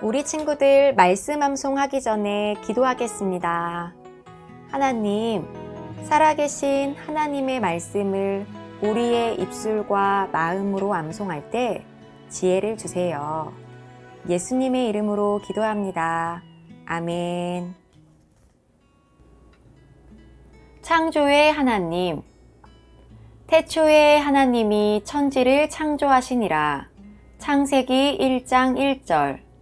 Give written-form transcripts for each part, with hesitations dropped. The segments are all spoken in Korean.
우리 친구들 말씀 암송하기 전에 기도하겠습니다. 하나님, 살아계신 하나님의 말씀을 우리의 입술과 마음으로 암송할 때 지혜를 주세요. 예수님의 이름으로 기도합니다. 아멘. 창조의 하나님, 태초에 하나님이 천지를 창조하시니라. 창세기 1장 1절.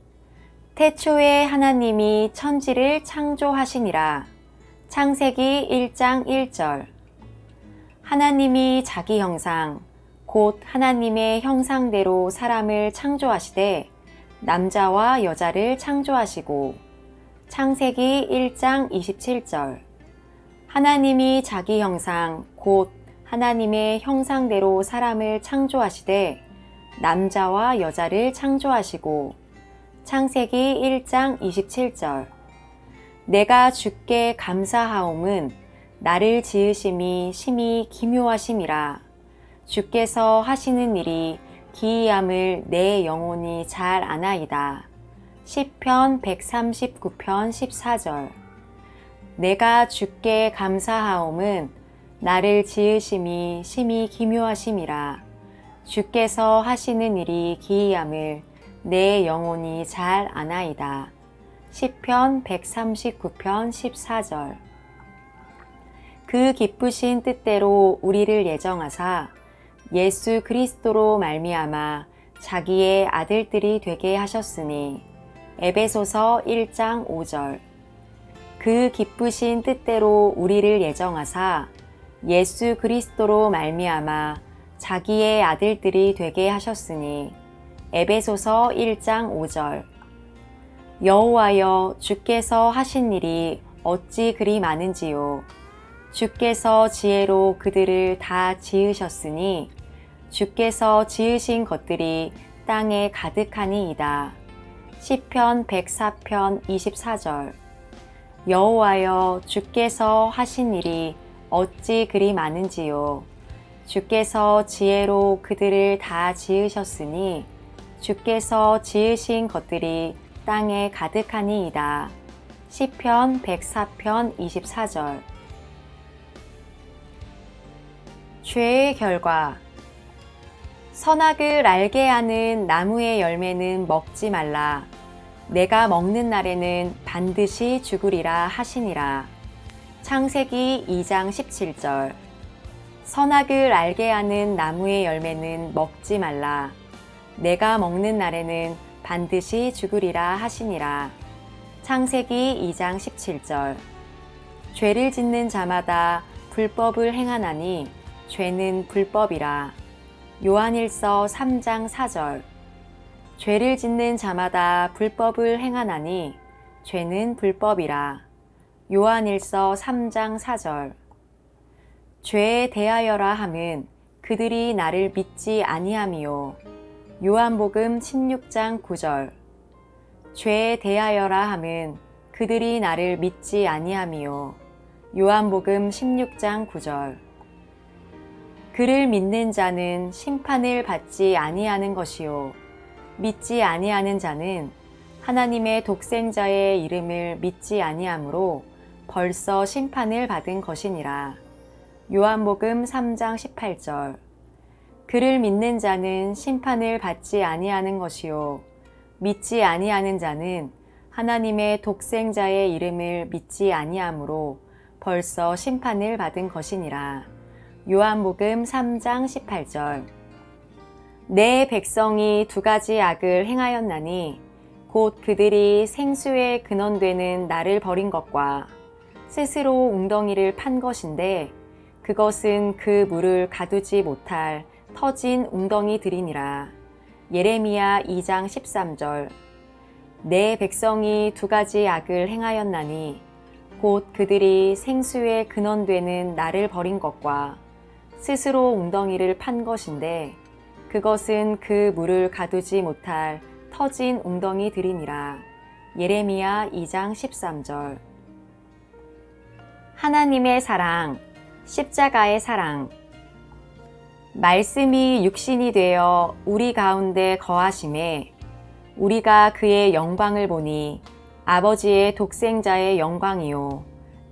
태초에 하나님이 천지를 창조하시니라. 창세기 1장 1절. 하나님이 자기 형상, 곧 하나님의 형상대로 사람을 창조하시되 남자와 여자를 창조하시고. 창세기 1장 27절. 하나님이 자기 형상, 곧 하나님의 형상대로 사람을 창조하시되 남자와 여자를 창조하시고. 창세기 1장 27절. 내가 주께 감사하옴은 나를 지으심이 심히 기묘하심이라. 주께서 하시는 일이 기이함을 내 영혼이 잘 아나이다. 시편 139편 14절. 내가 주께 감사하옴은 나를 지으심이 심히 기묘하심이라. 주께서 하시는 일이 기이함을 내 영혼이 잘 아나이다. 시편 139편 14절. 그 기쁘신 뜻대로 우리를 예정하사 예수 그리스도로 말미암아 자기의 아들들이 되게 하셨으니. 에베소서 1장 5절. 그 기쁘신 뜻대로 우리를 예정하사 예수 그리스도로 말미암아 자기의 아들들이 되게 하셨으니. 에베소서 1장 5절. 여호와여, 주께서 하신 일이 어찌 그리 많은지요. 주께서 지혜로 그들을 다 지으셨으니 주께서 지으신 것들이 땅에 가득하니이다. 시편 104편 24절. 여호와여, 주께서 하신 일이 어찌 그리 많은지요. 주께서 지혜로 그들을 다 지으셨으니 주께서 지으신 것들이 땅에 가득하니이다. 시편 104편 24절. 죄의 결과. 선악을 알게 하는 나무의 열매는 먹지 말라. 내가 먹는 날에는 반드시 죽으리라 하시니라. 창세기 2장 17절. 선악을 알게 하는 나무의 열매는 먹지 말라. 내가 먹는 날에는 반드시 죽으리라 하시니라. 창세기 2장 17절. 죄를 짓는 자마다 불법을 행하나니 죄는 불법이라. 요한일서 3장 4절. 죄를 짓는 자마다 불법을 행하나니 죄는 불법이라. 요한일서 3장 4절. 죄에 대하여라 함은 그들이 나를 믿지 아니함이요. 요한복음 16장 9절. 죄에 대하여라 함은 그들이 나를 믿지 아니함이요. 요한복음 16장 9절. 그를 믿는 자는 심판을 받지 아니하는 것이요. 믿지 아니하는 자는 하나님의 독생자의 이름을 믿지 아니하므로 벌써 심판을 받은 것이니라. 요한복음 3장 18절. 그를 믿는 자는 심판을 받지 아니하는 것이요. 믿지 아니하는 자는 하나님의 독생자의 이름을 믿지 아니하므로 벌써 심판을 받은 것이니라. 요한복음 3장 18절. 내 백성이 두 가지 악을 행하였나니 곧 그들이 생수에 근원되는 나를 버린 것과 스스로 웅덩이를 판 것인데 그것은 그 물을 가두지 못할 터진 웅덩이들이니라. 예레미야 2장 13절. 내 백성이 두 가지 악을 행하였나니 곧 그들이 생수에 근원되는 나를 버린 것과 스스로 웅덩이를 판 것인데 그것은 그 물을 가두지 못할 터진 웅덩이들이니라. 예레미야 2장 13절. 하나님의 사랑, 십자가의 사랑. 말씀이 육신이 되어 우리 가운데 거하심에 우리가 그의 영광을 보니 아버지의 독생자의 영광이요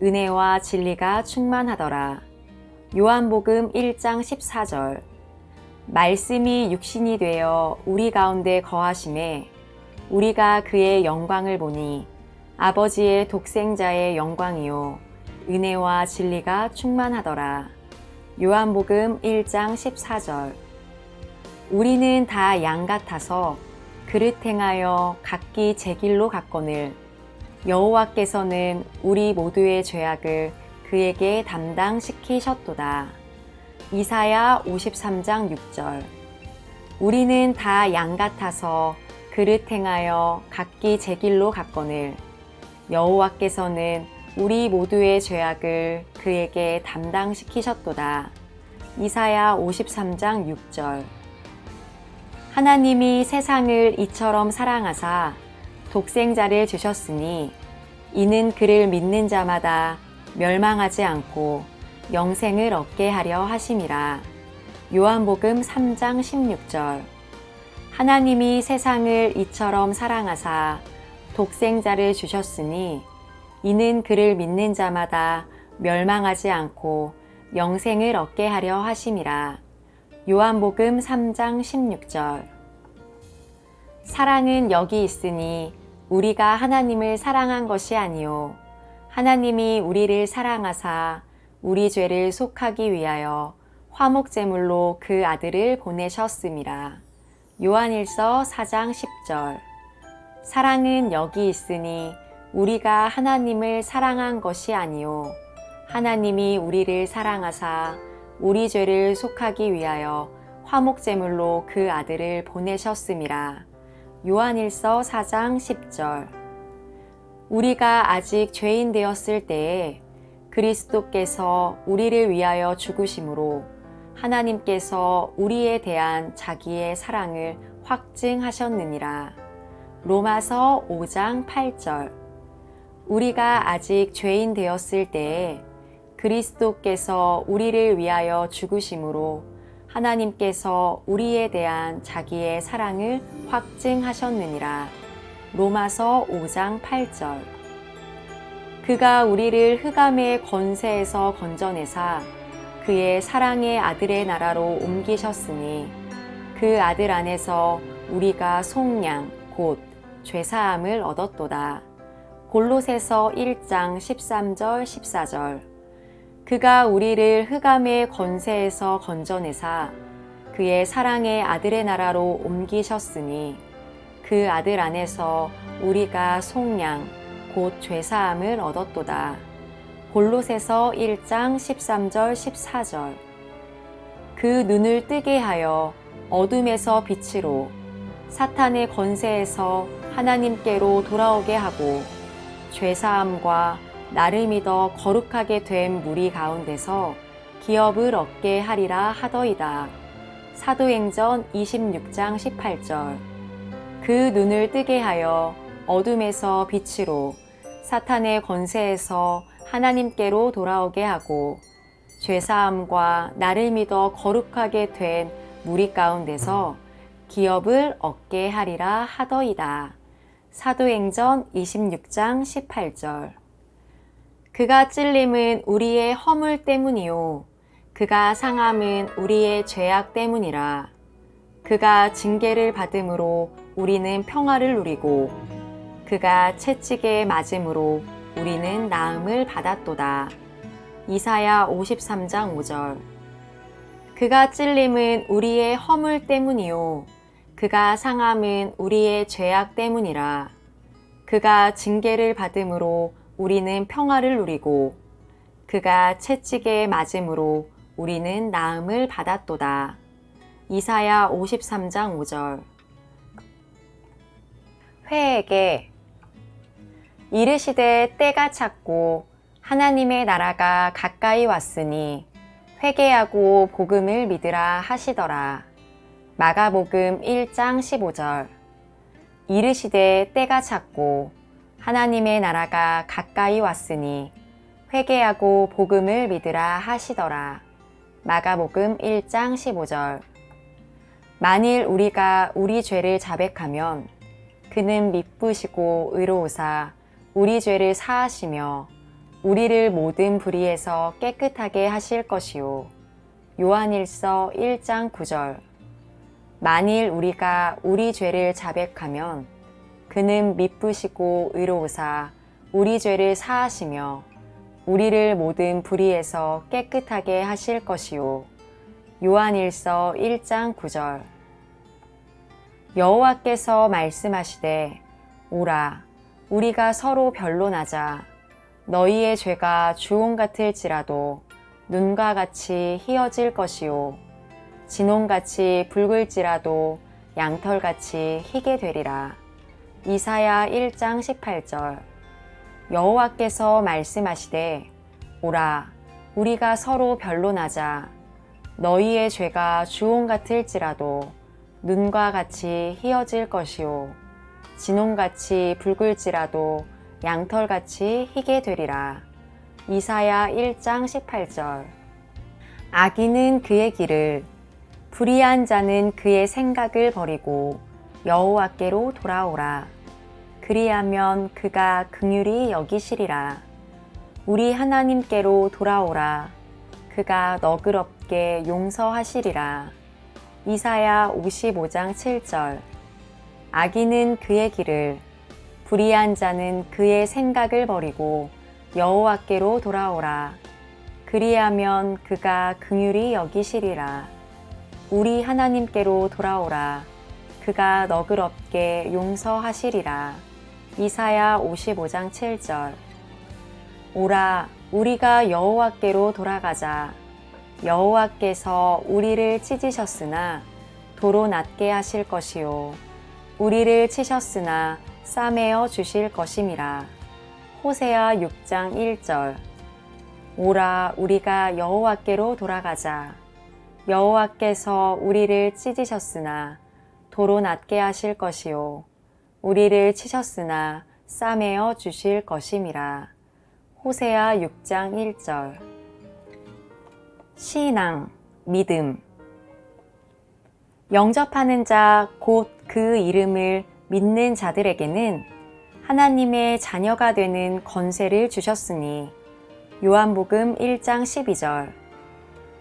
은혜와 진리가 충만하더라. 요한복음 1장 14절. 말씀이 육신이 되어 우리 가운데 거하심에 우리가 그의 영광을 보니 아버지의 독생자의 영광이요 은혜와 진리가 충만하더라. 요한복음 1장 14절. 우리는 다 양 같아서 그릇 행하여 각기 제 길로 갔거늘 여호와께서는 우리 모두의 죄악을 그에게 담당시키셨도다. 이사야 53장 6절. 우리는 다 양 같아서 그릇 행하여 각기 제 길로 갔거늘 여호와께서는 우리 모두의 죄악을 그에게 담당시키셨도다. 이사야 53장 6절. 하나님이 세상을 이처럼 사랑하사 독생자를 주셨으니 이는 그를 믿는 자마다 멸망하지 않고 영생을 얻게 하려 하심이라. 요한복음 3장 16절. 하나님이 세상을 이처럼 사랑하사 독생자를 주셨으니 이는 그를 믿는 자마다 멸망하지 않고 영생을 얻게 하려 하심이라. 요한복음 3장 16절. 사랑은 여기 있으니 우리가 하나님을 사랑한 것이 아니요 하나님이 우리를 사랑하사 우리 죄를 속하기 위하여 화목제물로 그 아들을 보내셨음이라. 요한일서 4장 10절. 사랑은 여기 있으니 우리가 하나님을 사랑한 것이 아니요 하나님이 우리를 사랑하사 우리 죄를 속하기 위하여 화목제물로 그 아들을 보내셨음이라. 요한일서 4장 10절. 우리가 아직 죄인 되었을 때에 그리스도께서 우리를 위하여 죽으심으로 하나님께서 우리에 대한 자기의 사랑을 확증하셨느니라. 로마서 5장 8절. 우리가 아직 죄인 되었을 때에 그리스도께서 우리를 위하여 죽으심으로 하나님께서 우리에 대한 자기의 사랑을 확증하셨느니라. 로마서 5장 8절. 그가 우리를 흑암의 권세에서 건져내사 그의 사랑의 아들의 나라로 옮기셨으니 그 아들 안에서 우리가 속량 곧 죄사함을 얻었도다. 골로새서 1장 13절 14절. 그가 우리를 흑암의 권세에서 건져내사 그의 사랑의 아들의 나라로 옮기셨으니 그 아들 안에서 우리가 속량 곧 죄사함을 얻었도다. 골로새서 1장 13절 14절. 그 눈을 뜨게 하여 어둠에서 빛으로 사탄의 권세에서 하나님께로 돌아오게 하고 죄사함과 나를 믿어 거룩하게 된 무리 가운데서 기업을 얻게 하리라 하더이다. 사도행전 26장 18절. 그 눈을 뜨게 하여 어둠에서 빛으로 사탄의 권세에서 하나님께로 돌아오게 하고 죄사함과 나를 믿어 거룩하게 된 무리 가운데서 기업을 얻게 하리라 하더이다. 사도행전 26장 18절. 그가 찔림은 우리의 허물 때문이요 그가 상함은 우리의 죄악 때문이라. 그가 징계를 받음으로 우리는 평화를 누리고 그가 채찍에 맞음으로 우리는 나음을 받았도다. 이사야 53장 5절. 그가 찔림은 우리의 허물 때문이요 그가 상함은 우리의 죄악 때문이라. 그가 징계를 받음으로 우리는 평화를 누리고 그가 채찍에 맞음으로 우리는 나음을 받았도다. 이사야 53장 5절. 회에게 이르시되 때가 찼고 하나님의 나라가 가까이 왔으니 회개하고 복음을 믿으라 하시더라. 마가복음 1장 15절. 이르시되 때가 찼고 하나님의 나라가 가까이 왔으니 회개하고 복음을 믿으라 하시더라. 마가복음 1장 15절. 만일 우리가 우리 죄를 자백하면 그는 미쁘시고 의로우사 우리 죄를 사하시며 우리를 모든 불의에서 깨끗하게 하실 것이요. 요한일서 1장 9절. 만일 우리가 우리 죄를 자백하면 그는 미쁘시고 의로우사 우리 죄를 사하시며 우리를 모든 불의에서 깨끗하게 하실 것이요. 요한일서 1장 9절. 여호와께서 말씀하시되 오라 우리가 서로 변론하자. 너희의 죄가 주홍 같을지라도 눈과 같이 희어질 것이요 진홍같이 붉을지라도 양털같이 희게 되리라. 이사야 1장 18절. 여호와께서 말씀하시되 오라 우리가 서로 변론하자. 너희의 죄가 주홍 같을지라도 눈과 같이 희어질 것이요 진홍같이 붉을지라도 양털같이 희게 되리라. 이사야 1장 18절. 악인은 그의 길을, 불의한 자는 그의 생각을 버리고 여호와께로 돌아오라. 그리하면 그가 긍휼히 여기시리라. 우리 하나님께로 돌아오라. 그가 너그럽게 용서하시리라. 이사야 55장 7절. 악인은 그의 길을, 불의한 자는 그의 생각을 버리고 여호와께로 돌아오라. 그리하면 그가 긍휼히 여기시리라. 우리 하나님께로 돌아오라. 그가 너그럽게 용서하시리라. 이사야 55장 7절. 오라 우리가 여호와께로 돌아가자. 여호와께서 우리를 찢으셨으나 도로 낫게 하실 것이요 우리를 치셨으나 싸매어 주실 것임이라. 호세아 6장 1절. 오라 우리가 여호와께로 돌아가자. 여호와께서 우리를 찢으셨으나 도로 낫게 하실 것이요 우리를 치셨으나 싸매어 주실 것임이라. 호세아 6장 1절. 신앙, 믿음. 영접하는 자 곧 그 이름을 믿는 자들에게는 하나님의 자녀가 되는 권세를 주셨으니. 요한복음 1장 12절.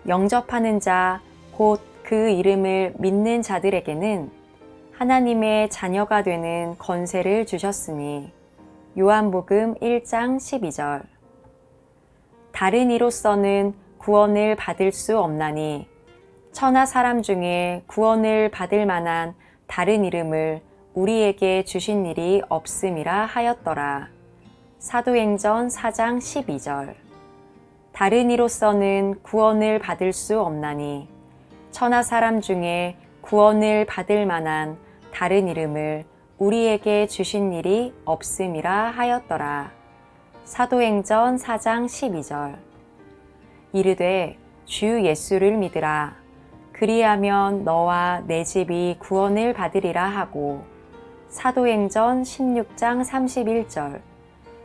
영접하는 자 곧 그 이름을 믿는 자들에게는 하나님의 자녀가 되는 권세를 주셨으니. 요한복음 1장 12절. 다른 이로서는 구원을 받을 수 없나니 천하 사람 중에 구원을 받을 만한 다른 이름을 우리에게 주신 일이 없음이라 하였더라. 사도행전 4장 12절. 다른 이로서는 구원을 받을 수 없나니 천하 사람 중에 구원을 받을 만한 다른 이름을 우리에게 주신 일이 없음이라 하였더라. 사도행전 4장 12절. 이르되 주 예수를 믿으라. 그리하면 너와 내 집이 구원을 받으리라 하고. 사도행전 16장 31절.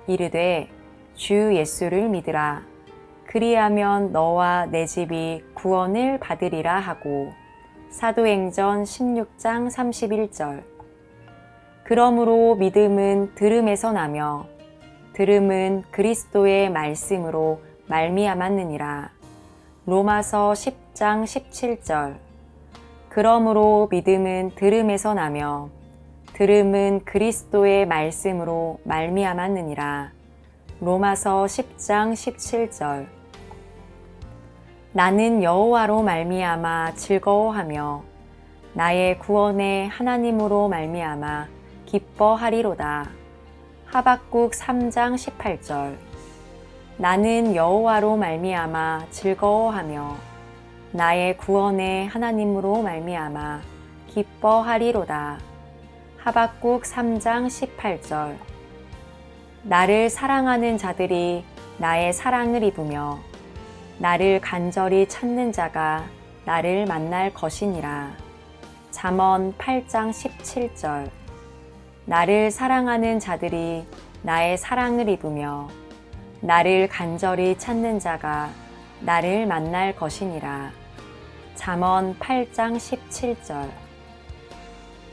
이르되 주 예수를 믿으라. 그리하면 너와 내 집이 구원을 받으리라 하고. 사도행전 16장 31절. 그러므로 믿음은 들음에서 나며 들음은 그리스도의 말씀으로 말미암았느니라. 로마서 10장 17절. 그러므로 믿음은 들음에서 나며 들음은 그리스도의 말씀으로 말미암았느니라. 로마서 10장 17절. 나는 여호와로 말미암아 즐거워하며 나의 구원의 하나님으로 말미암아 기뻐하리로다. 하박국 3장 18절. 나는 여호와로 말미암아 즐거워하며 나의 구원의 하나님으로 말미암아 기뻐하리로다. 하박국 3장 18절. 나를 사랑하는 자들이 나의 사랑을 입으며 나를 간절히 찾는 자가 나를 만날 것이니라. 잠언 8장 17절. 나를 사랑하는 자들이 나의 사랑을 입으며 나를 간절히 찾는 자가 나를 만날 것이니라. 잠언 8장 17절.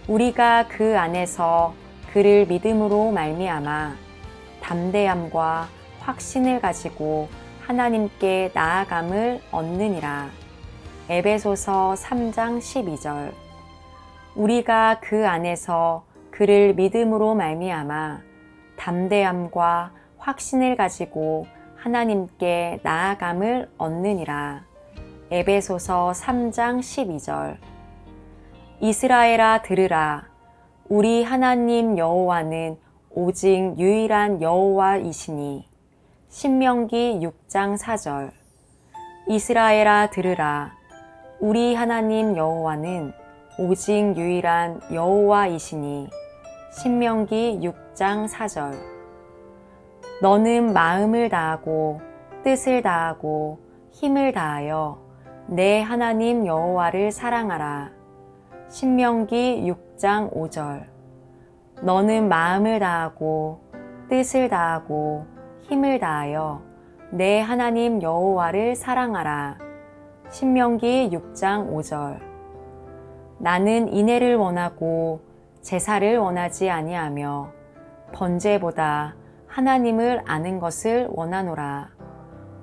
우리가 그 안에서 그를 믿음으로 말미암아 담대함과 확신을 가지고 하나님께 나아감을 얻느니라. 에베소서 3장 12절. 우리가 그 안에서 그를 믿음으로 말미암아 담대함과 확신을 가지고 하나님께 나아감을 얻느니라. 에베소서 3장 12절. 이스라엘아 들으라. 우리 하나님 여호와는 오직 유일한 여호와이시니. 신명기 6장 4절. 이스라엘아 들으라. 우리 하나님 여호와는 오직 유일한 여호와이시니. 신명기 6장 4절. 너는 마음을 다하고 뜻을 다하고 힘을 다하여 내 하나님 여호와를 사랑하라. 신명기 6장 5절. 너는 마음을 다하고 뜻을 다하고 힘을 다하여 내 하나님 여호와를 사랑하라. 신명기 6장 5절. 나는 인애를 원하고 제사를 원하지 아니하며 번제보다 하나님을 아는 것을 원하노라.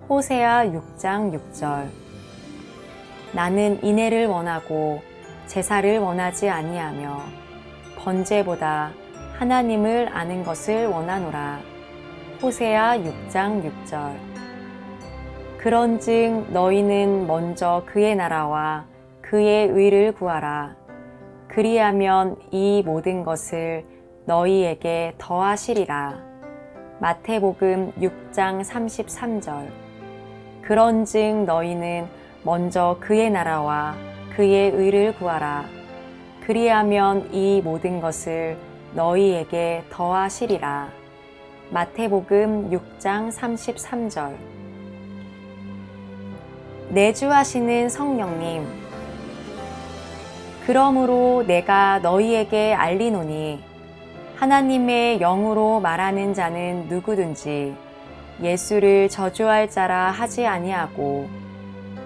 호세아 6장 6절. 나는 인애를 원하고 제사를 원하지 아니하며 번제보다 하나님을 아는 것을 원하노라. 호세아 6장 6절. 그런즉 너희는 먼저 그의 나라와 그의 의를 구하라. 그리하면 이 모든 것을 너희에게 더하시리라. 마태복음 6장 33절. 그런즉 너희는 먼저 그의 나라와 그의 의를 구하라. 그리하면 이 모든 것을 너희에게 더하시리라. 마태복음 6장 33절. 내주하시는 성령님, 그러므로 내가 너희에게 알리노니 하나님의 영으로 말하는 자는 누구든지 예수를 저주할 자라 하지 아니하고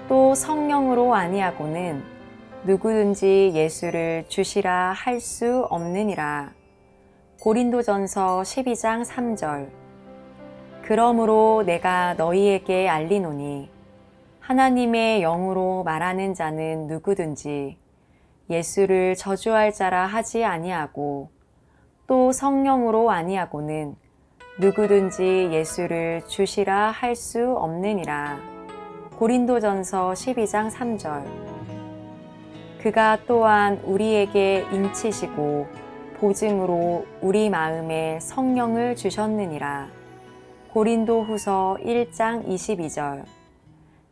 또 성령으로 아니하고는 누구든지 예수를 주시라 할 수 없느니라. 고린도전서 12장 3절. 그러므로 내가 너희에게 알리노니 하나님의 영으로 말하는 자는 누구든지 예수를 저주할 자라 하지 아니하고 또 성령으로 아니하고는 누구든지 예수를 주시라 할 수 없느니라. 고린도전서 12장 3절. 그가 또한 우리에게 인치시고 보증으로 우리 마음에 성령을 주셨느니라. 고린도후서 1장 22절.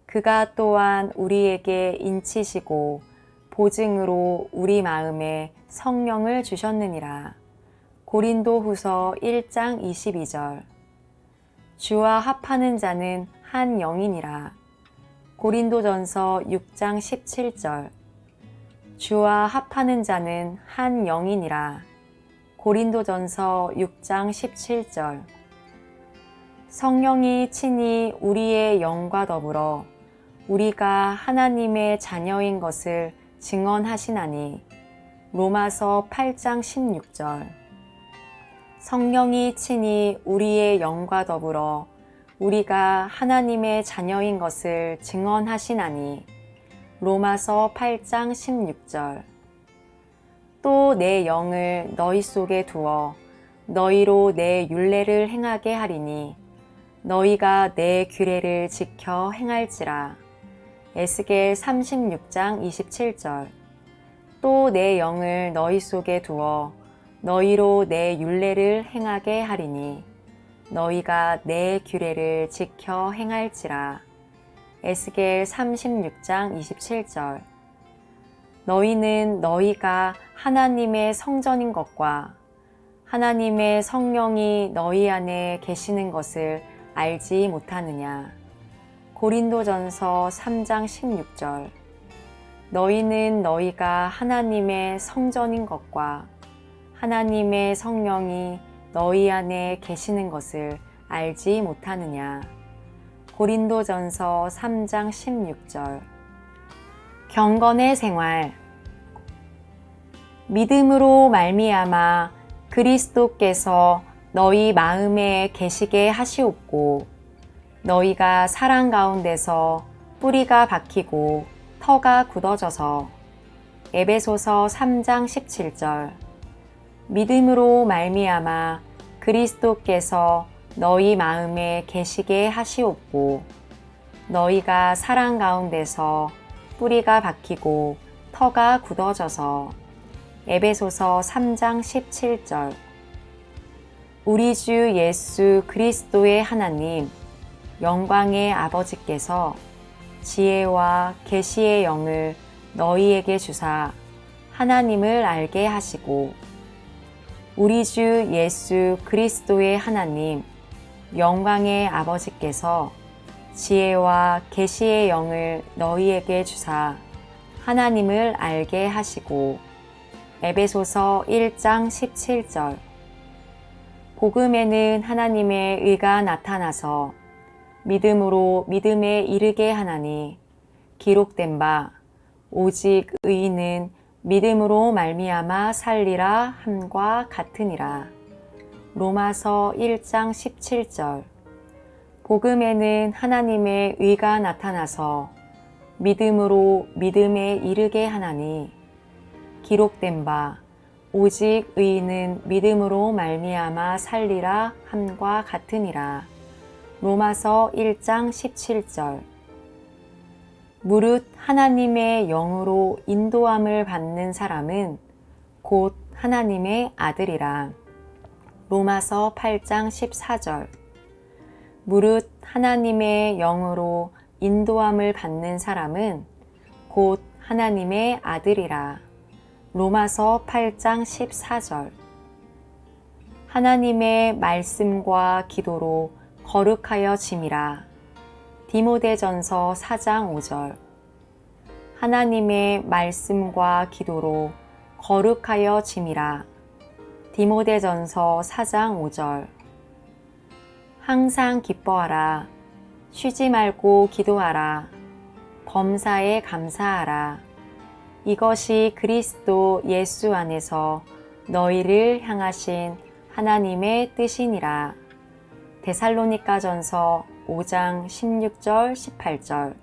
그가 또한 우리에게 인치시고 보증으로 우리 마음에 성령을 주셨느니라. 고린도후서 1장 22절. 주와 합하는 자는 한 영이니라. 고린도전서 6장 17절. 주와 합하는 자는 한 영이니라. 고린도전서 6장 17절. 성령이 친히 우리의 영과 더불어 우리가 하나님의 자녀인 것을 증언하시나니. 로마서 8장 16절. 성령이 친히 우리의 영과 더불어 우리가 하나님의 자녀인 것을 증언하시나니. 로마서 8장 16절. 또 내 영을 너희 속에 두어 너희로 내 율례를 행하게 하리니 너희가 내 규례를 지켜 행할지라. 에스겔 36장 27절. 또 내 영을 너희 속에 두어 너희로 내 율례를 행하게 하리니 너희가 내 규례를 지켜 행할지라. 에스겔 36장 27절. 너희는 너희가 하나님의 성전인 것과 하나님의 성령이 너희 안에 계시는 것을 알지 못하느냐. 고린도전서 3장 16절. 너희는 너희가 하나님의 성전인 것과 하나님의 성령이 너희 안에 계시는 것을 알지 못하느냐. 고린도전서 3장 16절. 경건의 생활. 믿음으로 말미암아 그리스도께서 너희 마음에 계시게 하시옵고 너희가 사랑 가운데서 뿌리가 박히고 터가 굳어져서 에베소서 3장 17절 믿음으로 말미암아 그리스도께서 너희 마음에 계시게 하시옵고 너희가 사랑 가운데서 뿌리가 박히고 터가 굳어져서 에베소서 3장 17절 우리 주 예수 그리스도의 하나님 영광의 아버지께서 지혜와 계시의 영을 너희에게 주사 하나님을 알게 하시고 우리 주 예수 그리스도의 하나님 영광의 아버지께서 지혜와 계시의 영을 너희에게 주사 하나님을 알게 하시고 에베소서 1장 17절 복음에는 하나님의 의가 나타나서 믿음으로 믿음에 이르게 하나니 기록된 바 오직 의인은 믿음으로 말미암아 살리라 함과 같으니라. 로마서 1장 17절 복음에는 하나님의 의가 나타나서 믿음으로 믿음에 이르게 하나니 기록된 바 오직 의인은 믿음으로 말미암아 살리라 함과 같으니라. 로마서 1장 17절 무릇 하나님의 영으로 인도함을 받는 사람은 곧 하나님의 아들이라. 로마서 8장 14절 무릇 하나님의 영으로 인도함을 받는 사람은 곧 하나님의 아들이라. 로마서 8장 14절 하나님의 말씀과 기도로 거룩하여 짐이라. 디모데전서 4장 5절 하나님의 말씀과 기도로 거룩하여 짐이라. 디모데전서 4장 5절 항상 기뻐하라. 쉬지 말고 기도하라. 범사에 감사하라. 이것이 그리스도 예수 안에서 너희를 향하신 하나님의 뜻이니라. 데살로니가전서 5장 16절 18절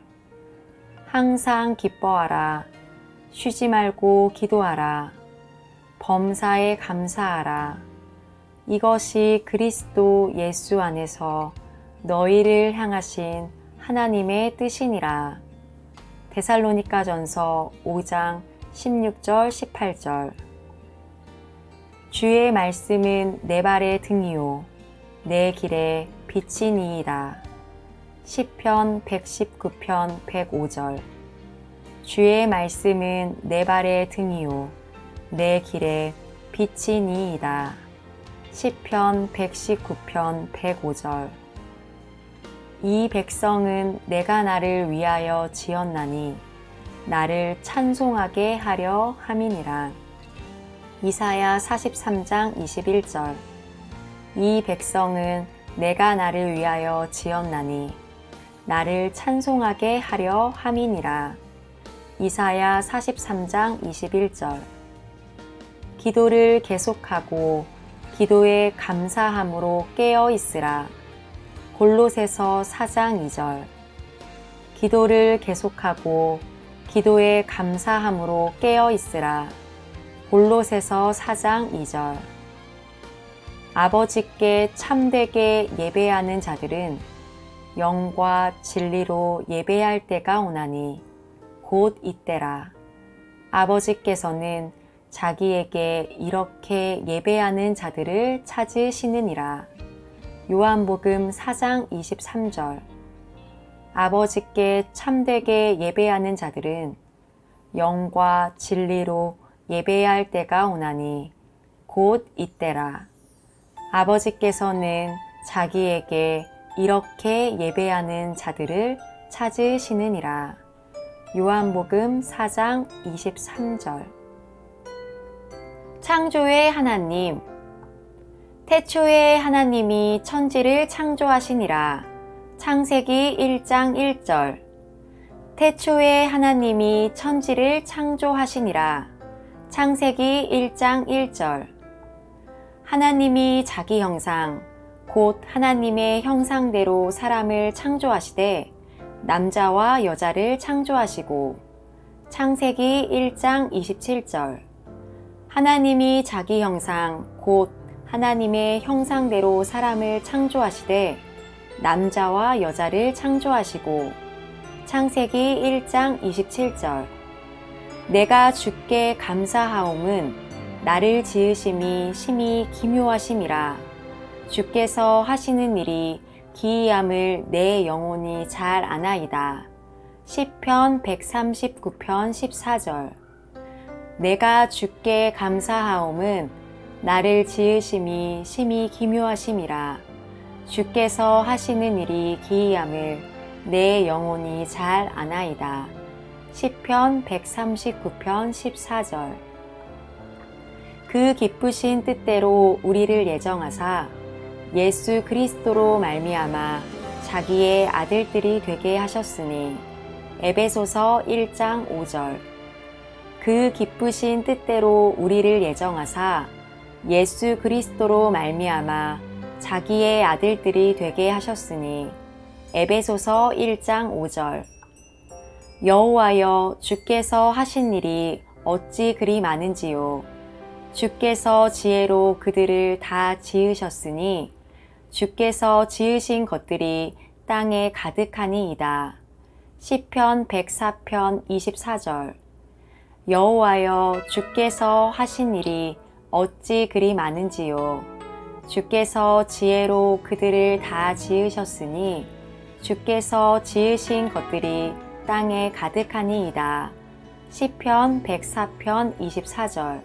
항상 기뻐하라. 쉬지 말고 기도하라. 범사에 감사하라. 이것이 그리스도 예수 안에서 너희를 향하신 하나님의 뜻이니라. 데살로니가전서 5장 16절 18절 주의 말씀은 내 발의 등이요 내 길에 빛이니이다. 시편 119편 105절 주의 말씀은 내 발의 등이요 내 길에 빛이니이다. 시편 119편 105절 이 백성은 내가 나를 위하여 지었나니 나를 찬송하게 하려 함이니라. 이사야 43장 21절 이 백성은 내가 나를 위하여 지었나니 나를 찬송하게 하려 함이니라. 이사야 43장 21절 기도를 계속하고 기도에 감사함으로 깨어 있으라. 골로새서 4장 2절 기도를 계속하고 기도에 감사함으로 깨어 있으라. 골로새서 4장 2절 아버지께 참되게 예배하는 자들은 영과 진리로 예배할 때가 오나니 곧 이때라. 아버지께서는 자기에게 이렇게 예배하는 자들을 찾으시느니라. 요한복음 4장 23절 아버지께 참되게 예배하는 자들은 영과 진리로 예배할 때가 오나니 곧 이때라. 아버지께서는 자기에게 이렇게 예배하는 자들을 찾으시느니라. 요한복음 4장 23절 창조의 하나님 태초에 하나님이 천지를 창조하시니라. 창세기 1장 1절 태초에 하나님이 천지를 창조하시니라. 창세기 1장 1절 하나님이 자기 형상, 곧 하나님의 형상대로 사람을 창조하시되 남자와 여자를 창조하시고. 창세기 1장 27절. 하나님이 자기 형상, 곧 하나님의 형상대로 사람을 창조하시되 남자와 여자를 창조하시고. 창세기 1장 27절. 내가 주께 감사하옴은 나를 지으심이 심히 기묘하심이라. 주께서 하시는 일이 기이함을 내 영혼이 잘 아나이다. 시편 139편 14절. 내가 주께 감사하옴은 나를 지으심이 심히 기묘하심이라. 주께서 하시는 일이 기이함을 내 영혼이 잘 아나이다. 시편 139편 14절. 그 기쁘신 뜻대로 우리를 예정하사 예수 그리스도로 말미암아 자기의 아들들이 되게 하셨으니. 에베소서 1장 5절. 그 기쁘신 뜻대로 우리를 예정하사 예수 그리스도로 말미암아 자기의 아들들이 되게 하셨으니. 에베소서 1장 5절. 여호와여, 주께서 하신 일이 어찌 그리 많은지요. 주께서 지혜로 그들을 다 지으셨으니 주께서 지으신 것들이 땅에 가득하니이다. 시편 104편 24절. 여호와여, 주께서 하신 일이 어찌 그리 많은지요. 주께서 지혜로 그들을 다 지으셨으니 주께서 지으신 것들이 땅에 가득하니이다. 시편 104편 24절.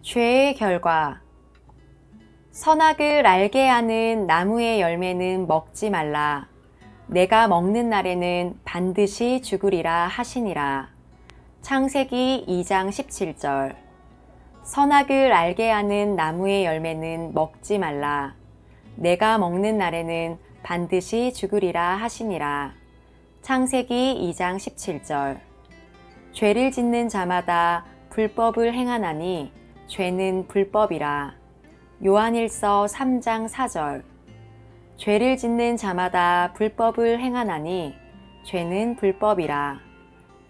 죄의 결과. 선악을 알게 하는 나무의 열매는 먹지 말라. 내가 먹는 날에는 반드시 죽으리라 하시니라. 창세기 2장 17절. 선악을 알게 하는 나무의 열매는 먹지 말라. 내가 먹는 날에는 반드시 죽으리라 하시니라. 창세기 2장 17절. 죄를 짓는 자마다 불법을 행하나니 죄는 불법이라. 요한일서 3장 4절. 죄를 짓는 자마다 불법을 행하나니 죄는 불법이라.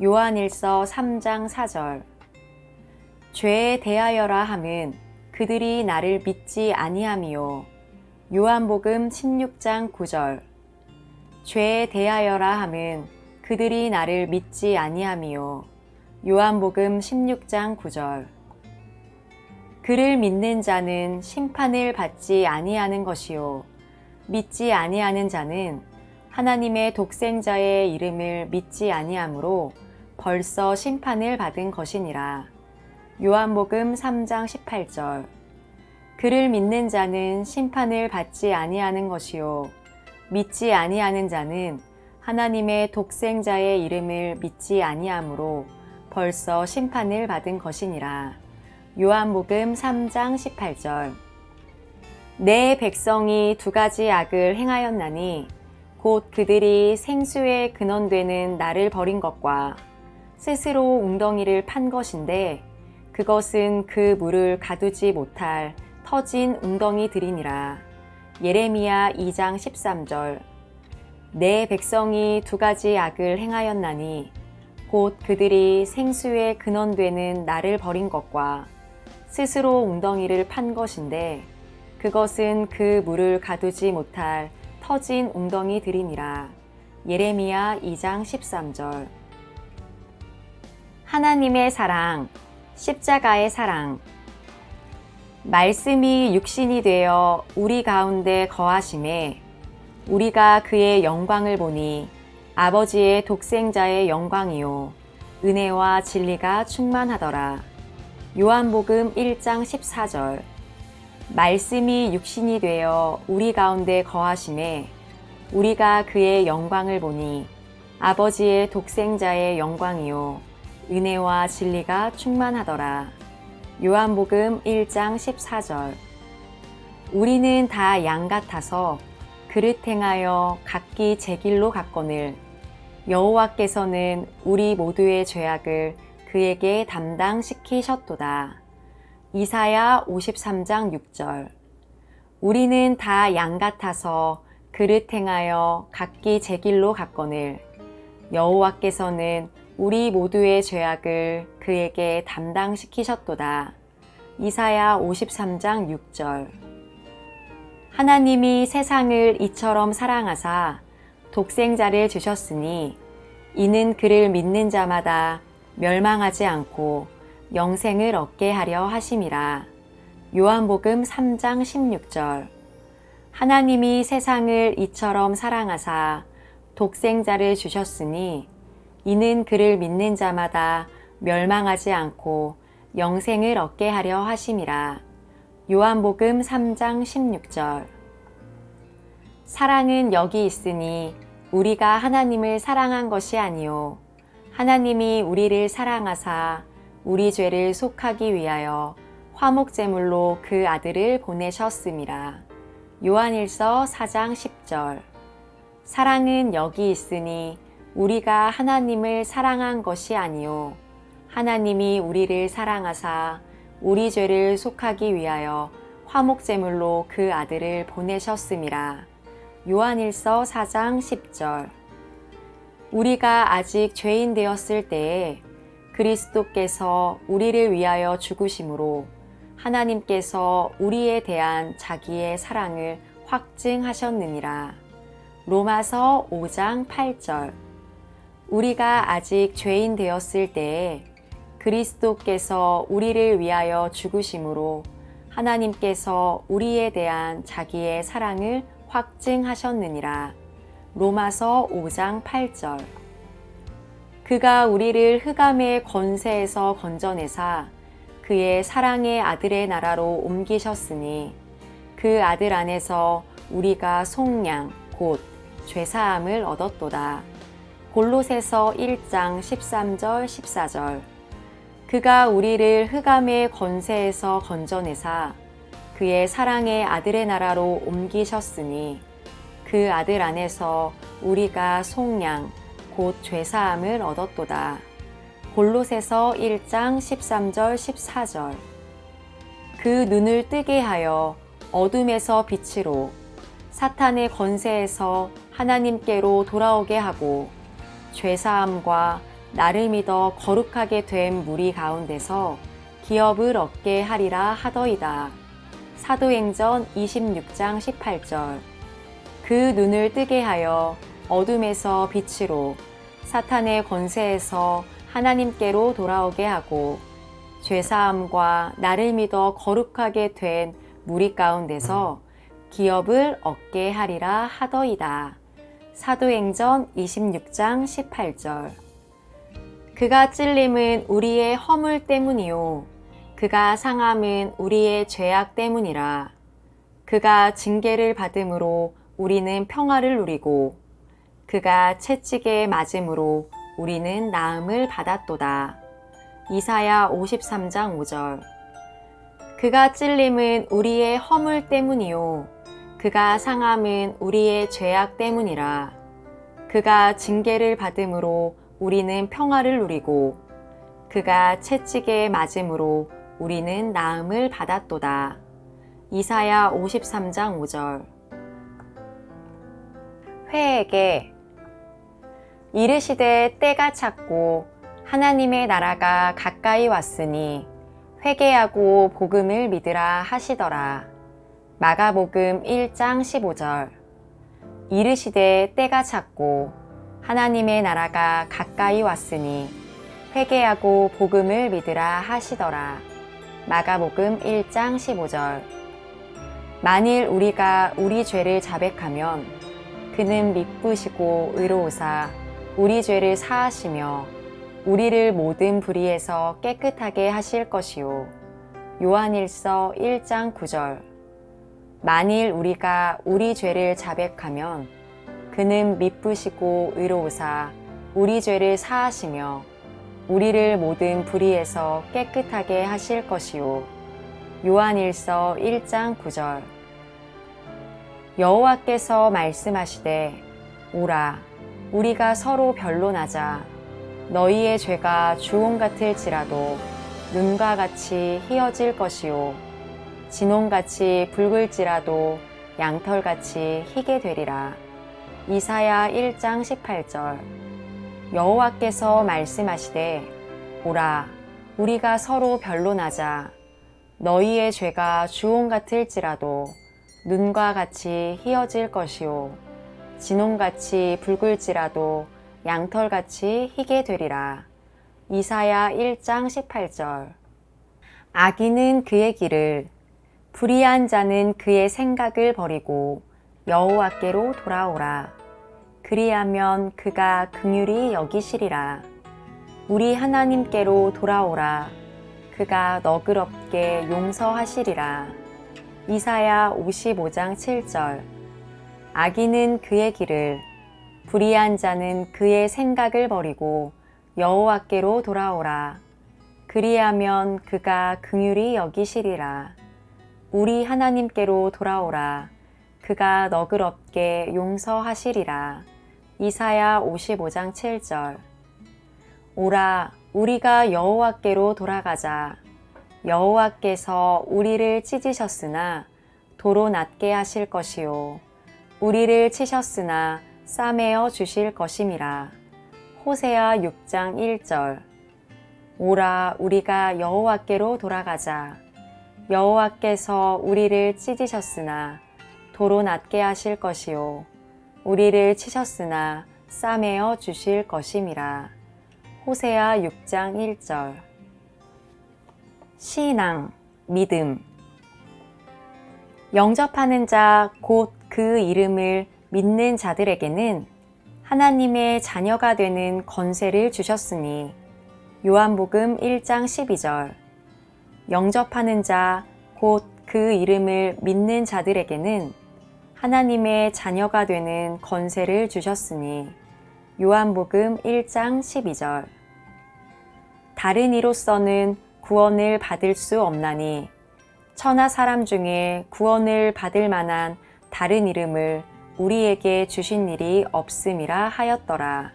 요한일서 3장 4절. 죄에 대하여라 함은 그들이 나를 믿지 아니함이요. 요한복음 16장 9절. 죄에 대하여라 함은 그들이 나를 믿지 아니함이요. 요한복음 16장 9절. 그를 믿는 자는 심판을 받지 아니하는 것이요. 믿지 아니하는 자는 하나님의 독생자의 이름을 믿지 아니하므로 벌써 심판을 받은 것이니라. 요한복음 3장 18절. 그를 믿는 자는 심판을 받지 아니하는 것이요. 믿지 아니하는 자는 하나님의 독생자의 이름을 믿지 아니하므로 벌써 심판을 받은 것이니라. 요한복음 3장 18절. 내 백성이 두 가지 악을 행하였나니 곧 그들이 생수에 근원되는 나를 버린 것과 스스로 웅덩이를 판 것인데 그것은 그 물을 가두지 못할 터진 웅덩이들이니라. 예레미야 2장 13절. 내 백성이 두 가지 악을 행하였나니 곧 그들이 생수에 근원되는 나를 버린 것과 스스로 웅덩이를 판 것인데 그것은 그 물을 가두지 못할 터진 웅덩이들이니라. 예레미야 2장 13절. 하나님의 사랑, 십자가의 사랑. 말씀이 육신이 되어 우리 가운데 거하심에 우리가 그의 영광을 보니 아버지의 독생자의 영광이요 은혜와 진리가 충만하더라. 요한복음 1장 14절. 말씀이 육신이 되어 우리 가운데 거하심에 우리가 그의 영광을 보니 아버지의 독생자의 영광이요 은혜와 진리가 충만하더라. 요한복음 1장 14절. 우리는 다 양 같아서 그릇 행하여 각기 제 길로 갔거늘 여호와께서는 우리 모두의 죄악을 그에게 담당시키셨도다. 이사야 53장 6절. 우리는 다 양 같아서 그릇 행하여 각기 제 길로 갔거늘 여호와께서는 우리 모두의 죄악을 그에게 담당시키셨도다. 이사야 53장 6절. 하나님이 세상을 이처럼 사랑하사 독생자를 주셨으니 이는 그를 믿는 자마다 멸망하지 않고 영생을 얻게 하려 하심이라. 요한복음 3장 16절. 하나님이 세상을 이처럼 사랑하사 독생자를 주셨으니 이는 그를 믿는 자마다 멸망하지 않고 영생을 얻게 하려 하심이라. 요한복음 3장 16절. 사랑은 여기 있으니 우리가 하나님을 사랑한 것이 아니요 하나님이 우리를 사랑하사 우리 죄를 속하기 위하여 화목제물로 그 아들을 보내셨음이라. 요한일서 4장 10절. 사랑은 여기 있으니 우리가 하나님을 사랑한 것이 아니요 하나님이 우리를 사랑하사 우리 죄를 속하기 위하여 화목제물로 그 아들을 보내셨음이라. 요한일서 4장 10절. 우리가 아직 죄인 되었을 때에 그리스도께서 우리를 위하여 죽으심으로 하나님께서 우리에 대한 자기의 사랑을 확증하셨느니라. 로마서 5장 8절. 우리가 아직 죄인 되었을 때에 그리스도께서 우리를 위하여 죽으심으로 하나님께서 우리에 대한 자기의 사랑을 확증하셨느니라. 로마서 5장 8절. 그가 우리를 흑암의 권세에서 건져내사 그의 사랑의 아들의 나라로 옮기셨으니 그 아들 안에서 우리가 속량 곧 죄사함을 얻었도다. 골로새서 1장 13절 14절. 그가 우리를 흑암의 권세에서 건져내사 그의 사랑의 아들의 나라로 옮기셨으니 그 아들 안에서 우리가 속량 곧 죄사함을 얻었도다. 골로새서 1장 13절 14절. 그 눈을 뜨게 하여 어둠에서 빛으로 사탄의 권세에서 하나님께로 돌아오게 하고 죄사함과 나를 믿어 거룩하게 된 무리 가운데서 기업을 얻게 하리라 하더이다. 사도행전 26장 18절. 그 눈을 뜨게 하여 어둠에서 빛으로 사탄의 권세에서 하나님께로 돌아오게 하고 죄사함과 나를 믿어 거룩하게 된 무리 가운데서 기업을 얻게 하리라 하더이다. 사도행전 26장 18절. 그가 찔림은 우리의 허물 때문이요 그가 상함은 우리의 죄악 때문이라. 그가 징계를 받음으로 우리는 평화를 누리고 그가 채찍에 맞음으로 우리는 나음을 받았도다. 이사야 53장 5절. 그가 찔림은 우리의 허물 때문이요 그가 상함은 우리의 죄악 때문이라. 그가 징계를 받음으로 우리는 평화를 누리고 그가 채찍에 맞음으로 우리는 나음을 받았도다. 이사야 53장 5절. 회에게 이르시되 때가 찼고 하나님의 나라가 가까이 왔으니 회개하고 복음을 믿으라 하시더라. 마가복음 1장 15절. 이르시되 때가 찼고 하나님의 나라가 가까이 왔으니 회개하고 복음을 믿으라 하시더라. 마가복음 1장 15절. 만일 우리가 우리 죄를 자백하면 그는 미쁘시고 의로우사 우리 죄를 사하시며 우리를 모든 불의에서 깨끗하게 하실 것이요. 요한일서 1장 9절. 만일 우리가 우리 죄를 자백하면 그는 미쁘시고 의로우사 우리 죄를 사하시며 우리를 모든 불의에서 깨끗하게 하실 것이요. 요한일서 1장 9절. 여호와께서 말씀하시되 오라 우리가 서로 변론하자. 너희의 죄가 주홍 같을지라도 눈과 같이 희어질 것이요 진홍같이 붉을지라도 양털같이 희게 되리라. 이사야 1장 18절. 여호와께서 말씀하시되 오라 우리가 서로 변론하자. 너희의 죄가 주홍 같을지라도 눈과 같이 희어질 것이요 진홍같이 붉을지라도 양털같이 희게 되리라. 이사야 1장 18절. 악인은 그의 길을, 불의한 자는 그의 생각을 버리고 여호와께로 돌아오라. 그리하면 그가 긍휼히 여기시리라. 우리 하나님께로 돌아오라. 그가 너그럽게 용서하시리라. 이사야 55장 7절. 악인은 그의 길을, 불의한 자는 그의 생각을 버리고 여호와께로 돌아오라. 그리하면 그가 긍휼히 여기시리라. 우리 하나님께로 돌아오라. 그가 너그럽게 용서하시리라. 이사야 55장 7절. 오라 우리가 여호와께로 돌아가자. 여호와께서 우리를 찢으셨으나 도로 낫게 하실 것이요 우리를 치셨으나 싸매어 주실 것임이라. 호세아 6장 1절. 오라 우리가 여호와께로 돌아가자. 여호와께서 우리를 찢으셨으나 도로 낫게 하실 것이요 우리를 치셨으나 싸매어 주실 것임이라. 호세아 6장 1절. 신앙, 믿음. 영접하는 자 곧 그 이름을 믿는 자들에게는 하나님의 자녀가 되는 권세를 주셨으니. 요한복음 1장 12절. 영접하는 자 곧 그 이름을 믿는 자들에게는 하나님의 자녀가 되는 권세를 주셨으니. 요한복음 1장 12절. 다른 이로서는 구원을 받을 수 없나니 천하 사람 중에 구원을 받을 만한 다른 이름을 우리에게 주신 일이 없음이라 하였더라.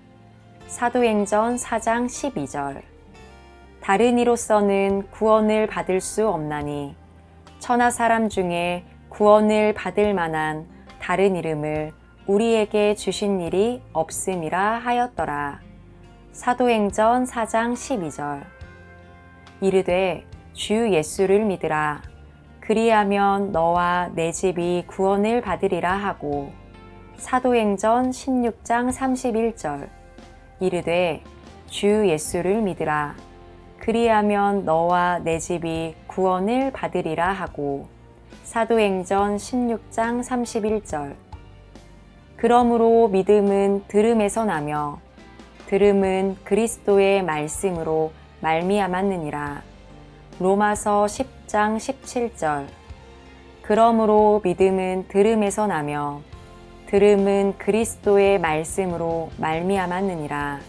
사도행전 4장 12절. 다른 이로서는 구원을 받을 수 없나니 천하 사람 중에 구원을 받을 만한 다른 이름을 우리에게 주신 일이 없음이라 하였더라. 사도행전 4장 12절. 이르되 주 예수를 믿으라. 그리하면 너와 내 집이 구원을 받으리라 하고. 사도행전 16장 31절. 이르되 주 예수를 믿으라. 그리하면 너와 내 집이 구원을 받으리라 하고. 사도행전 16장 31절. 그러므로 믿음은 들음에서 나며 들음은 그리스도의 말씀으로 말미암았느니라. 로마서 10장 17절. 그러므로 믿음은 들음에서 나며 들음은 그리스도의 말씀으로 말미암았느니라.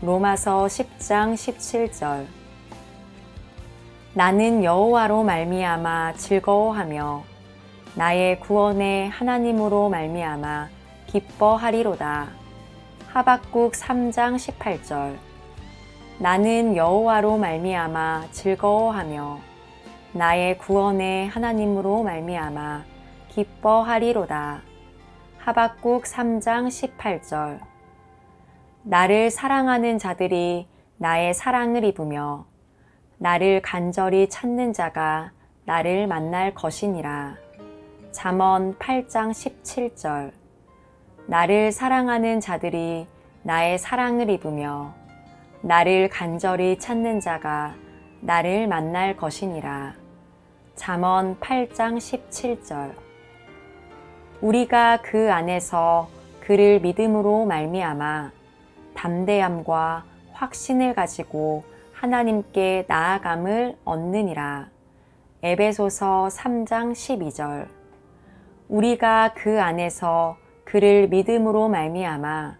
로마서 10장 17절. 나는 여호와로 말미암아 즐거워하며 나의 구원의 하나님으로 말미암아 기뻐하리로다. 하박국 3장 18절. 나는 여호와로 말미암아 즐거워하며 나의 구원의 하나님으로 말미암아 기뻐하리로다. 하박국 3장 18절. 나를 사랑하는 자들이 나의 사랑을 입으며 나를 간절히 찾는 자가 나를 만날 것이니라. 잠언 8장 17절. 나를 사랑하는 자들이 나의 사랑을 입으며 나를 간절히 찾는 자가 나를 만날 것이니라. 잠언 8장 17절. 우리가 그 안에서 그를 믿음으로 말미암아 담대함과 확신을 가지고 하나님께 나아감을 얻느니라. 에베소서 3장 12절. 우리가 그 안에서 그를 믿음으로 말미암아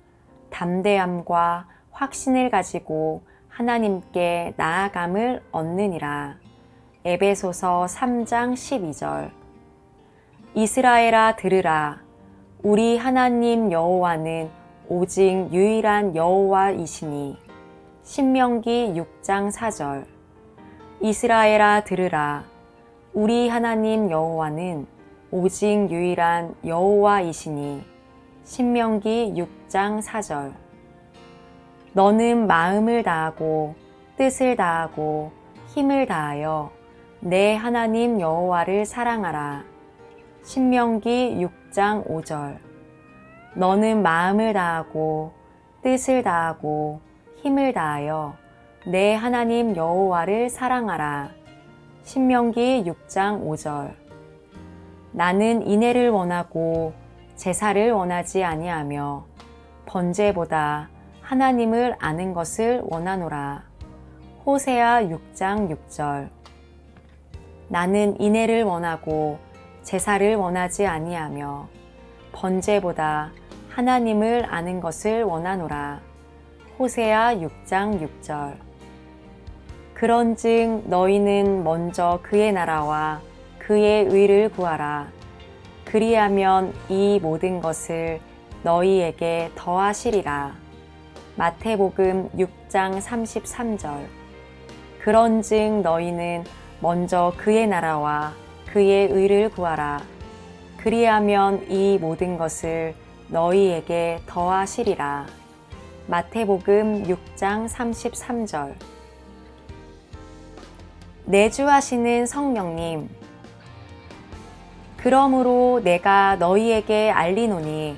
담대함과 확신을 가지고 하나님께 나아감을 얻느니라. 에베소서 3장 12절. 이스라엘아 들으라. 우리 하나님 여호와는 오직 유일한 여호와이시니. 신명기 6장 4절. 이스라엘아 들으라. 우리 하나님 여호와는 오직 유일한 여호와이시니. 신명기 6장 4절. 너는 마음을 다하고 뜻을 다하고 힘을 다하여 내 하나님 여호와를 사랑하라. 신명기 6장 5절. 너는 마음을 다하고 뜻을 다하고 힘을 다하여 내 하나님 여호와를 사랑하라. 신명기 6장 5절. 나는 인애를 원하고 제사를 원하지 아니하며 번제보다 하나님을 아는 것을 원하노라. 호세아 6장 6절. 나는 인애를 원하고 제사를 원하지 아니하며 번제보다 하나님을 아는 것을 원하노라. 호세아 6장 6절. 그런즉 너희는 먼저 그의 나라와 그의 의를 구하라. 그리하면 이 모든 것을 너희에게 더하시리라. 마태복음 6장 33절. 그런즉 너희는 먼저 그의 나라와 그의 의를 구하라. 그리하면 이 모든 것을 너희에게 더하시리라. 마태복음 6장 33절. 내주하시는 성령님, 그러므로 내가 너희에게 알리노니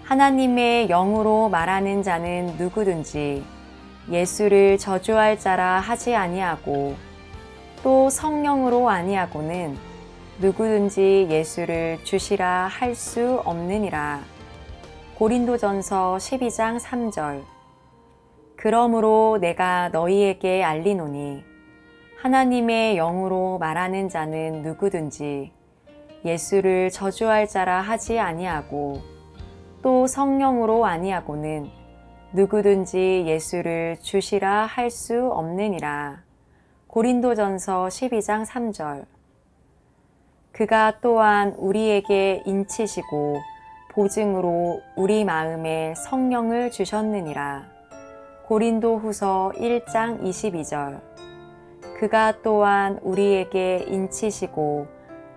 하나님의 영으로 말하는 자는 누구든지 예수를 저주할 자라 하지 아니하고 또 성령으로 아니하고는 누구든지 예수를 주시라 할 수 없느니라. 고린도전서 12장 3절. 그러므로 내가 너희에게 알리노니 하나님의 영으로 말하는 자는 누구든지 예수를 저주할 자라 하지 아니하고 또 성령으로 아니하고는 누구든지 예수를 주시라 할 수 없느니라. 고린도전서 12장 3절. 그가 또한 우리에게 인치시고 보증으로 우리 마음에 성령을 주셨느니라. 고린도후서 1장 22절. 그가 또한 우리에게 인치시고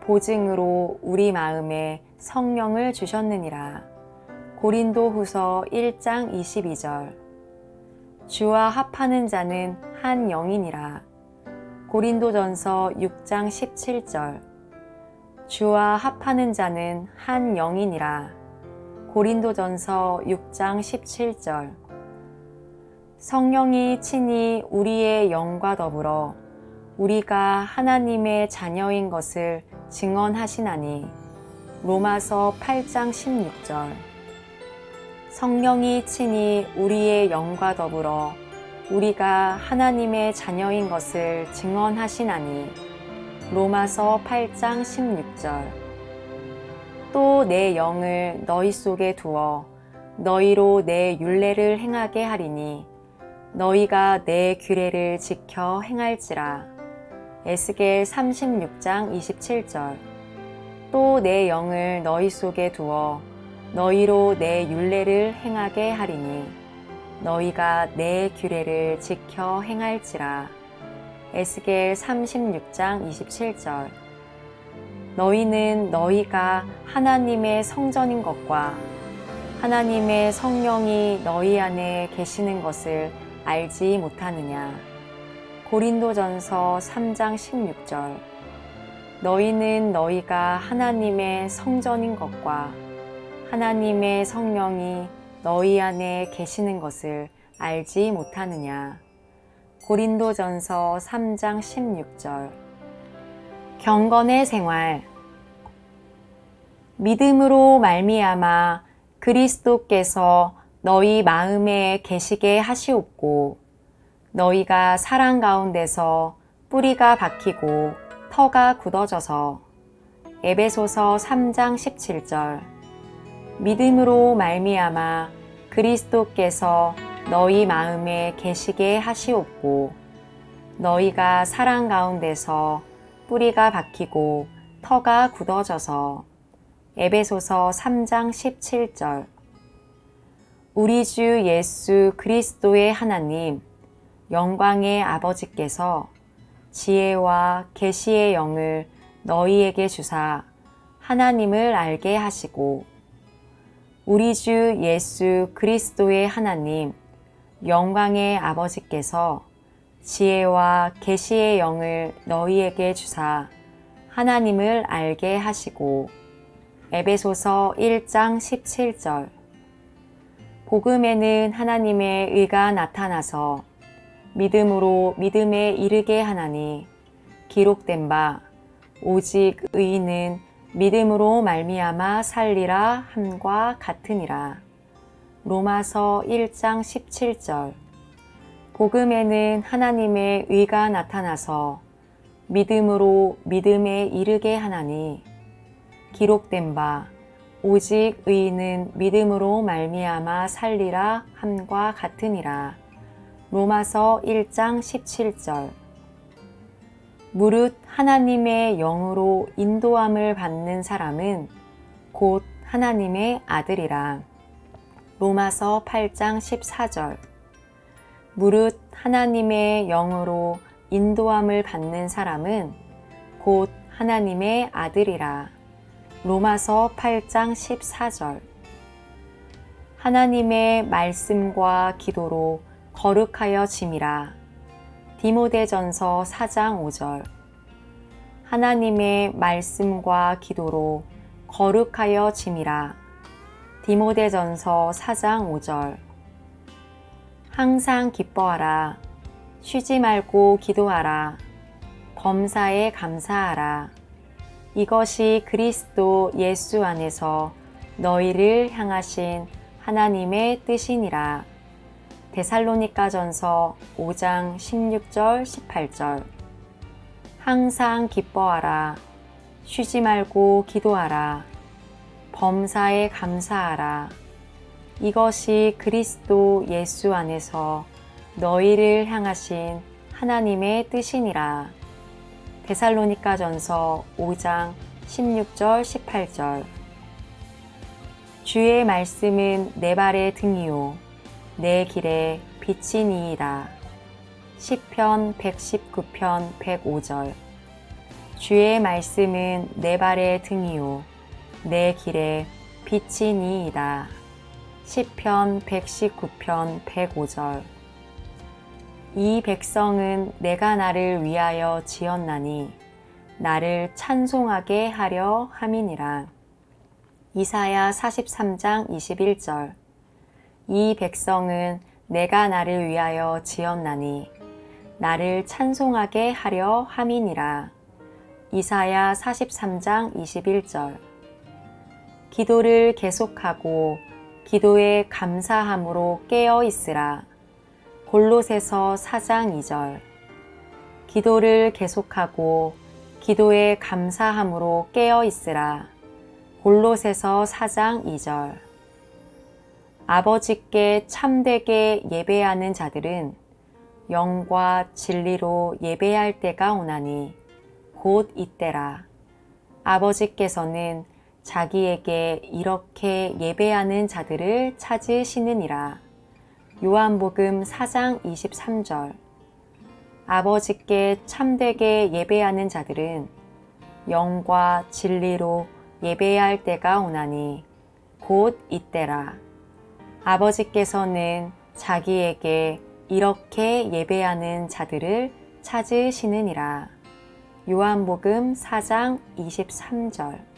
보증으로 우리 마음에 성령을 주셨느니라. 고린도후서 1장 22절. 주와 합하는 자는 한 영이니라. 고린도전서 6장 17절. 주와 합하는 자는 한 영이니라. 고린도전서 6장 17절. 성령이 친히 우리의 영과 더불어 우리가 하나님의 자녀인 것을 증언하시나니. 로마서 8장 16절. 성령이 친히 우리의 영과 더불어 우리가 하나님의 자녀인 것을 증언하시나니. 로마서 8장 16절. 또 내 영을 너희 속에 두어 너희로 내 율례를 행하게 하리니 너희가 내 규례를 지켜 행할지라. 에스겔 36장 27절. 또 내 영을 너희 속에 두어 너희로 내 율례를 행하게 하리니 너희가 내 규례를 지켜 행할지라. 에스겔 36장 27절. 너희는 너희가 하나님의 성전인 것과 하나님의 성령이 너희 안에 계시는 것을 알지 못하느냐. 고린도전서 3장 16절. 너희는 너희가 하나님의 성전인 것과 하나님의 성령이 너희 안에 계시는 것을 알지 못하느냐. 고린도전서 3장 16절. 경건의 생활. 믿음으로 말미암아 그리스도께서 너희 마음에 계시게 하시옵고 너희가 사랑 가운데서 뿌리가 박히고 터가 굳어져서. 에베소서 3장 17절. 믿음으로 말미암아 그리스도께서 너희 마음에 계시게 하시옵고 너희가 사랑 가운데서 뿌리가 박히고 터가 굳어져서. 에베소서 3장 17절. 우리 주 예수 그리스도의 하나님 영광의 아버지께서 지혜와 계시의 영을 너희에게 주사 하나님을 알게 하시고 우리 주 예수 그리스도의 하나님 영광의 아버지께서 지혜와 계시의 영을 너희에게 주사 하나님을 알게 하시고 에베소서 1장 17절 복음에는 하나님의 의가 나타나서 믿음으로 믿음에 이르게 하나니 기록된 바 오직 의인은 믿음으로 말미암아 살리라 함과 같으니라. 로마서 1장 17절 복음에는 하나님의 의가 나타나서 믿음으로 믿음에 이르게 하나니 기록된 바 오직 의인은 믿음으로 말미암아 살리라 함과 같으니라. 로마서 1장 17절 무릇 하나님의 영으로 인도함을 받는 사람은 곧 하나님의 아들이라. 로마서 8장 14절 무릇 하나님의 영으로 인도함을 받는 사람은 곧 하나님의 아들이라. 로마서 8장 14절 하나님의 말씀과 기도로 거룩하여 짐이라. 디모데전서 4장 5절 하나님의 말씀과 기도로 거룩하여 짐이라. 디모데전서 4장 5절 항상 기뻐하라. 쉬지 말고 기도하라. 범사에 감사하라. 이것이 그리스도 예수 안에서 너희를 향하신 하나님의 뜻이니라. 데살로니가전서 5장 16절 18절 항상 기뻐하라. 쉬지 말고 기도하라. 범사에 감사하라. 이것이 그리스도 예수 안에서 너희를 향하신 하나님의 뜻이니라. 데살로니가전서 5장 16절 18절 주의 말씀은 내 발의 등이요 내 길에 빛이니이다. 시편 119편 105절 주의 말씀은 내 발의 등이요 내 길에 빛이니이다. 시편 119편 105절 이 백성은 내가 나를 위하여 지었나니 나를 찬송하게 하려 함이니라. 이사야 43장 21절 이 백성은 내가 나를 위하여 지었나니 나를 찬송하게 하려 함이니라. 이사야 43장 21절 기도를 계속하고 기도에 감사함으로 깨어 있으라. 골로새서 4장 2절 기도를 계속하고 기도에 감사함으로 깨어 있으라. 골로새서 4장 2절 아버지께 참되게 예배하는 자들은 영과 진리로 예배할 때가 오나니 곧 이때라. 아버지께서는 자기에게 이렇게 예배하는 자들을 찾으시느니라. 요한복음 4장 23절 아버지께 참되게 예배하는 자들은 영과 진리로 예배할 때가 오나니 곧 이때라. 아버지께서는 자기에게 이렇게 예배하는 자들을 찾으시느니라. 요한복음 4장 23절